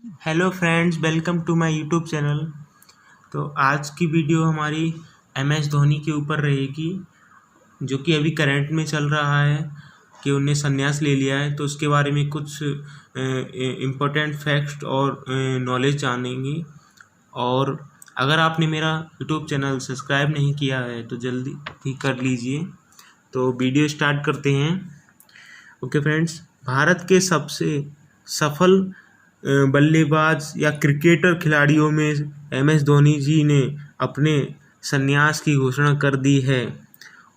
Hello friends, welcome to my YouTube channel. तो आज की वीडियो हमारी एम एस धोनी के ऊपर रहेगी, जो कि अभी करंट में चल रहा है कि उन्हें संन्यास ले लिया है। तो उसके बारे में कुछ इम्पोर्टेंट फैक्ट्स और नॉलेज जानेंगे। और अगर आपने मेरा यूट्यूब चैनल सब्सक्राइब नहीं किया है तो जल्दी ही कर लीजिए। तो वीडियो स्टार्ट करते हैं। ओके फ्रेंड्स, भारत के सबसे सफल बल्लेबाज या क्रिकेटर खिलाड़ियों में एम एस धोनी जी ने अपने संन्यास की घोषणा कर दी है।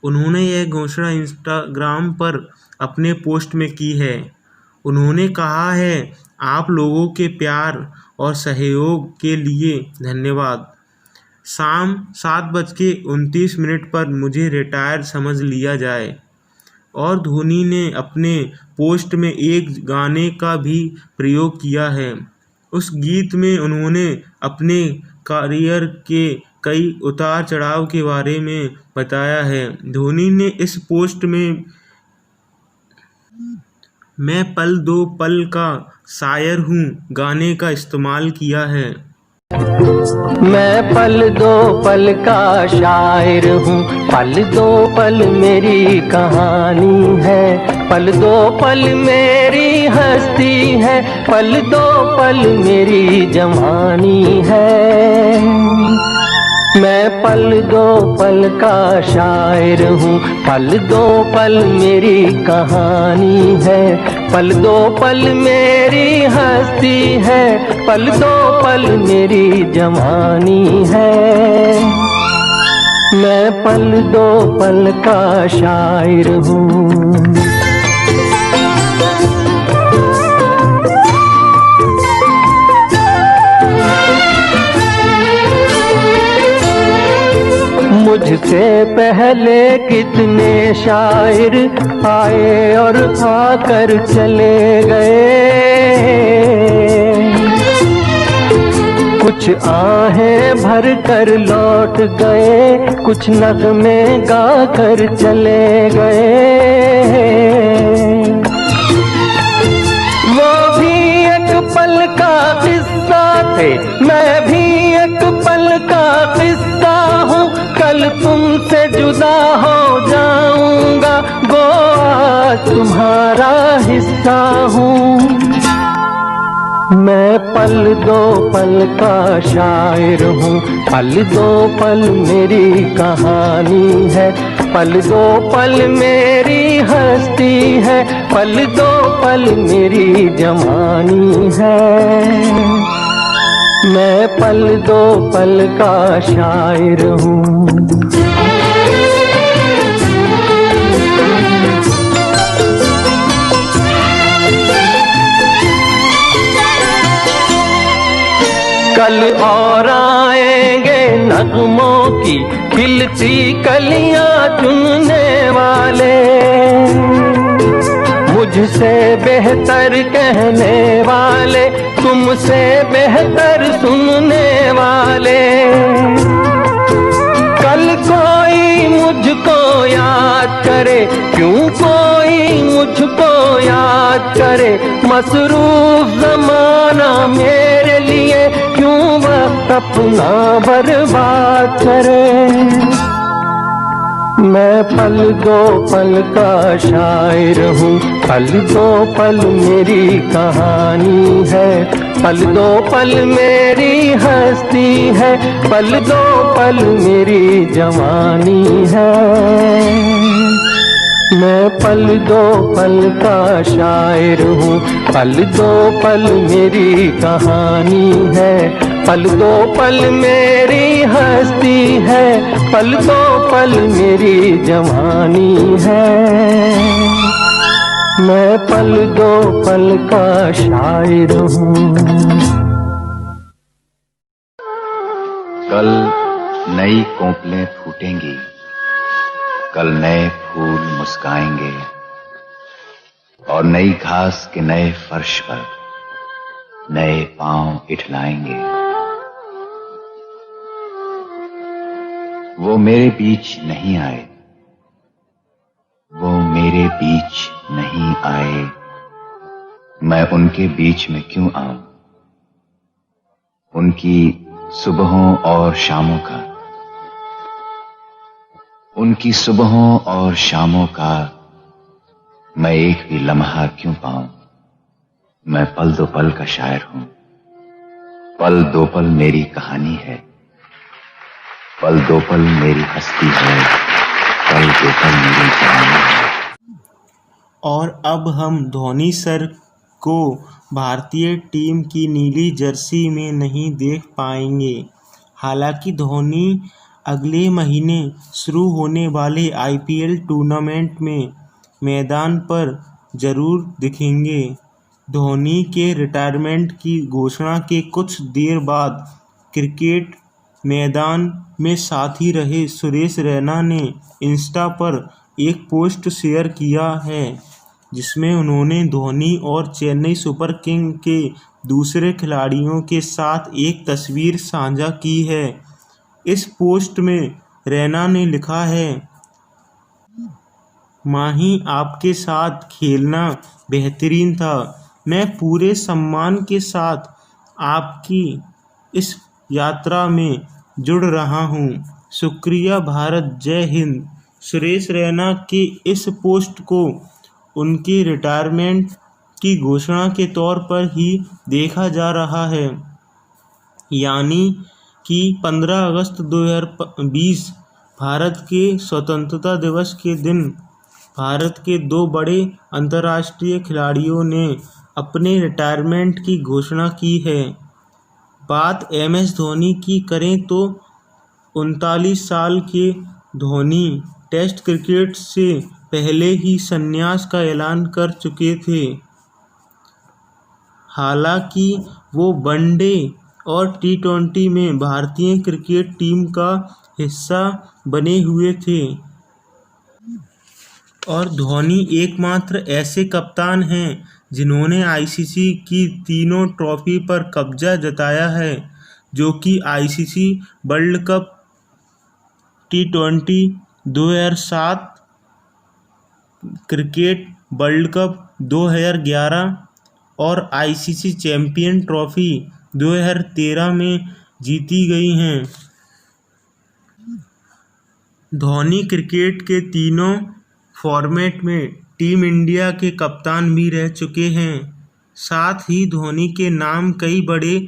उन्होंने यह घोषणा इंस्टाग्राम पर अपने पोस्ट में की है। उन्होंने कहा है, आप लोगों के प्यार और सहयोग के लिए धन्यवाद। शाम 7:29 पर मुझे रिटायर समझ लिया जाए। और धोनी ने अपने पोस्ट में एक गाने का भी प्रयोग किया है। उस गीत में उन्होंने अपने करियर के कई उतार चढ़ाव के बारे में बताया है। धोनी ने इस पोस्ट में मैं पल दो पल का शायर हूँ गाने का इस्तेमाल किया है। मैं पल दो पल का शायर हूँ, पल दो पल मेरी कहानी है, पल दो पल मेरी हस्ती है, पल दो पल मेरी जवानी है। मैं पल दो पल का शायर हूँ, पल दो पल मेरी कहानी है, पल दो पल मेरी हस्ती है, पल दो पल मेरी जवानी है। मैं पल दो पल का शायर हूँ। मुझसे पहले कितने शायर आए और आकर चले गए, कुछ आहें भर कर लौट गए, कुछ नगमे गा कर चले गए। वो भी एक पल का किस्सा थे, मैं भी एक पल का किस्सा हूँ। कल तुमसे जुदा हो जाऊंगा, वो आज तुम्हारा हिस्सा हूँ। मैं पल दो पल का शायर हूँ, पल दो पल मेरी कहानी है, पल दो पल मेरी हस्ती है, पल दो पल मेरी जवानी है। मैं पल दो पल का शायर हूँ। कल और आएंगे नगमों की खिलती कलियां चुनने वाले, मुझसे बेहतर कहने वाले, तुमसे बेहतर सुनने वाले। कल कोई मुझको याद करे, क्यों कोई मुझको याद करे, मसरूफ ज़माना मेरे लिए क्यों वक्त अपना बर्बाद करे। मैं पल दो पल का शायर हूँ, पल दो पल मेरी कहानी है, पल दो पल मेरी हस्ती है, पल दो पल मेरी जवानी है। मैं पल दो पल का शायर हूँ, पल दो पल मेरी कहानी है, पल दो पल मेरी हस्ती है, पल दो पल मेरी जवानी है। मैं पल दो पल का शायर हूँ। कल नई कोपलें फूटेंगी, कल नए फूल मुस्काएंगे, और नई घास के नए फर्श पर नए पांव इठलाएंगे। वो मेरे बीच नहीं आए, वो मेरे बीच नहीं आए, मैं उनके बीच में क्यों आऊं। उनकी सुबहों और शामों का, उनकी सुबहों और शामों का मैं एक भी लम्हा क्यों पाऊं। मैं पल दो पल का शायर हूं, पल दो पल मेरी कहानी है, पल दो पल मेरी हस्ती है, पल दो पल मेरी जवानी है। और अब हम धोनी सर को भारतीय टीम की नीली जर्सी में नहीं देख पाएंगे। हालांकि धोनी अगले महीने शुरू होने वाले IPL टूर्नामेंट में मैदान पर जरूर दिखेंगे। धोनी के रिटायरमेंट की घोषणा के कुछ देर बाद क्रिकेट मैदान में साथी रहे सुरेश रैना ने इंस्टा पर एक पोस्ट शेयर किया है, जिसमें उन्होंने धोनी और चेन्नई सुपर किंग के दूसरे खिलाड़ियों के साथ एक तस्वीर साझा की है। इस पोस्ट में रैना ने लिखा है, माही आपके साथ खेलना बेहतरीन था। मैं पूरे सम्मान के साथ आपकी इस यात्रा में जुड़ रहा हूं। शुक्रिया भारत, जय हिंद। सुरेश रैना के इस पोस्ट को उनके रिटायरमेंट की घोषणा के तौर पर ही देखा जा रहा है, यानी कि 15 अगस्त 2020 भारत के स्वतंत्रता दिवस के दिन भारत के दो बड़े अंतर्राष्ट्रीय खिलाड़ियों ने अपने रिटायरमेंट की घोषणा की है। बात MS धोनी की करें तो 39 साल के धोनी टेस्ट क्रिकेट से पहले ही संन्यास का ऐलान कर चुके थे। हालांकि वो वनडे और T20 में भारतीय क्रिकेट टीम का हिस्सा बने हुए थे और धोनी एकमात्र ऐसे कप्तान हैं जिन्होंने ICC की तीनों ट्रॉफी पर कब्जा जताया है, जो कि ICC world cup, T20 2007, cricket world cup 2011 और ICC चैंपियन ट्रॉफी 2013 में जीती गई हैं। धोनी क्रिकेट के तीनों फॉर्मेट में टीम इंडिया के कप्तान भी रह चुके हैं। साथ ही धोनी के नाम कई बड़े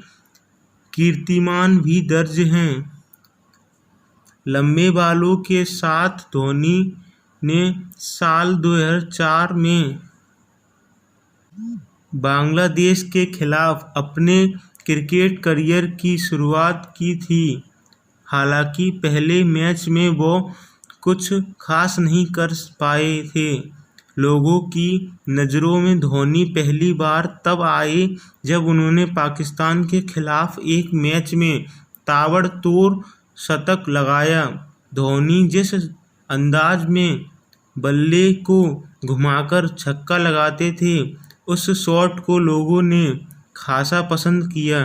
कीर्तिमान भी दर्ज हैं। लंबे बालों के साथ धोनी ने साल 2004 में बांग्लादेश के खिलाफ अपने क्रिकेट करियर की शुरुआत की थी। हालांकि पहले मैच में वो कुछ खास नहीं कर पाए थे। लोगों की नज़रों में धोनी पहली बार तब आए जब उन्होंने पाकिस्तान के खिलाफ एक मैच में ताबड़तोड़ शतक लगाया। धोनी जिस अंदाज में बल्ले को घुमाकर छक्का लगाते थे, उस शॉट को लोगों ने खासा पसंद किया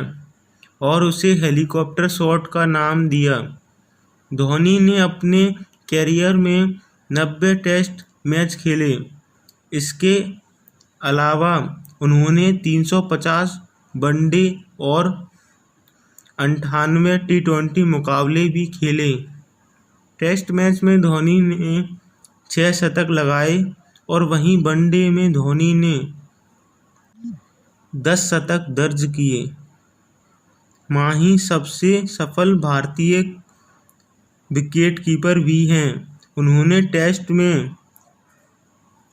और उसे हेलीकॉप्टर शॉट का नाम दिया। धोनी ने अपने कैरियर में 90 टेस्ट मैच खेले। इसके अलावा उन्होंने 350 वनडे और 98 T20 मुकाबले भी खेले। टेस्ट मैच में धोनी ने 6 शतक लगाए और वहीं वनडे में धोनी ने 10 शतक दर्ज किए। माही सबसे सफल भारतीय विकेटकीपर भी हैं। उन्होंने टेस्ट में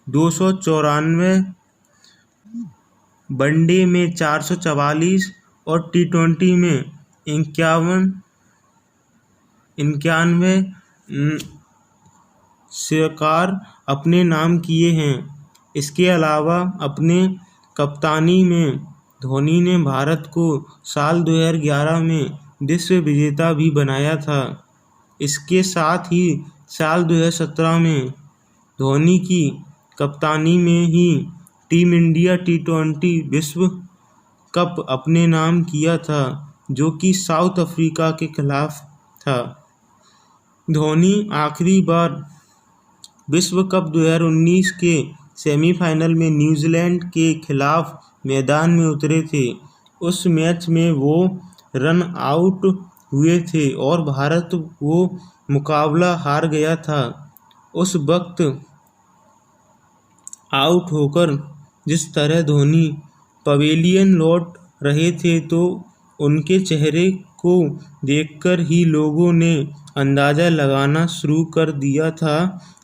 294, वनडे में 444 और T20 में 91 शिकार अपने नाम किए हैं। इसके अलावा अपने कप्तानी में धोनी ने भारत को साल 2011 में विश्व विजेता भी बनाया था। इसके साथ ही साल 2017 में धोनी की कप्तानी में ही टीम इंडिया T20 विश्व कप अपने नाम किया था, जो कि साउथ अफ्रीका के खिलाफ था। धोनी आखिरी बार विश्व कप 2019 के सेमीफाइनल में न्यूजीलैंड के खिलाफ मैदान में उतरे थे। उस मैच में वो रन आउट हुए थे और भारत वो मुकाबला हार गया था। उस वक्त आउट होकर जिस तरह धोनी पवेलियन लौट रहे थे तो उनके चेहरे को देखकर ही लोगों ने अंदाज़ा लगाना शुरू कर दिया था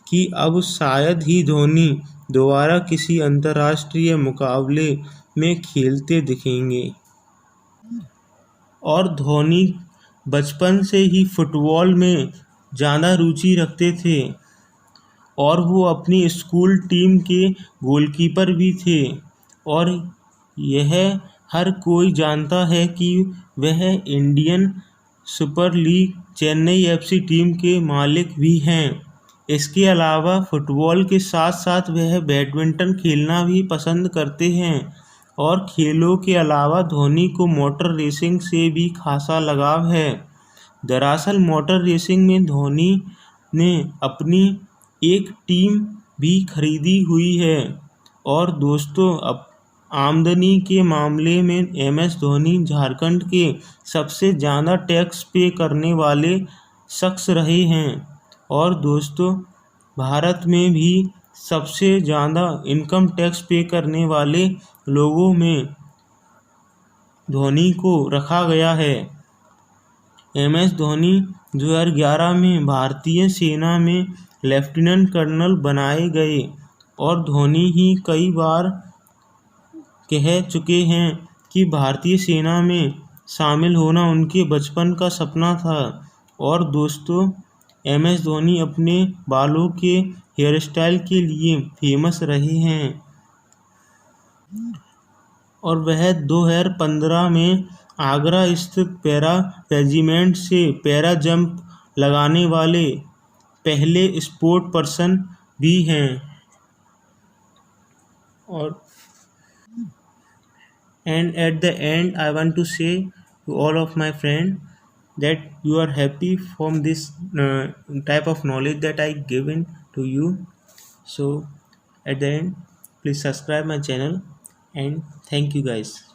कि अब शायद ही धोनी दोबारा किसी अंतर्राष्ट्रीय मुकाबले में खेलते दिखेंगे। और धोनी बचपन से ही फुटबॉल में ज़्यादा रुचि रखते थे और वो अपनी स्कूल टीम के गोलकीपर भी थे और यह हर कोई जानता है कि वह Indian super league Chennai FC team के मालिक भी हैं। इसके अलावा फुटबॉल के साथ साथ वह बैडमिंटन खेलना भी पसंद करते हैं और खेलों के अलावा धोनी को मोटर रेसिंग से भी खासा लगाव है। दरअसल मोटर रेसिंग में धोनी ने अपनी एक टीम भी खरीदी हुई है। और दोस्तों, अब आमदनी के मामले में MS धोनी झारखंड के सबसे ज़्यादा टैक्स पे करने वाले शख्स रहे हैं और दोस्तों भारत में भी सबसे ज़्यादा इनकम टैक्स पे करने वाले लोगों में धोनी को रखा गया है। MS धोनी 2011 में भारतीय सेना में लेफ्टिनेंट कर्नल बनाए गए और धोनी ही कई बार कह चुके हैं कि भारतीय सेना में शामिल होना उनके बचपन का सपना था। और दोस्तों MS धोनी अपने बालों के हेयर स्टाइल के लिए फेमस रहे हैं और वह 2015 में आगरा स्थित पैरा रेजिमेंट से पैरा जंप लगाने वाले पहले स्पोर्ट पर्सन भी हैं। और and at the end I want to say to all of my friends that you are happy from this type of knowledge that I given to you. So at the end, please subscribe my channel and thank you guys.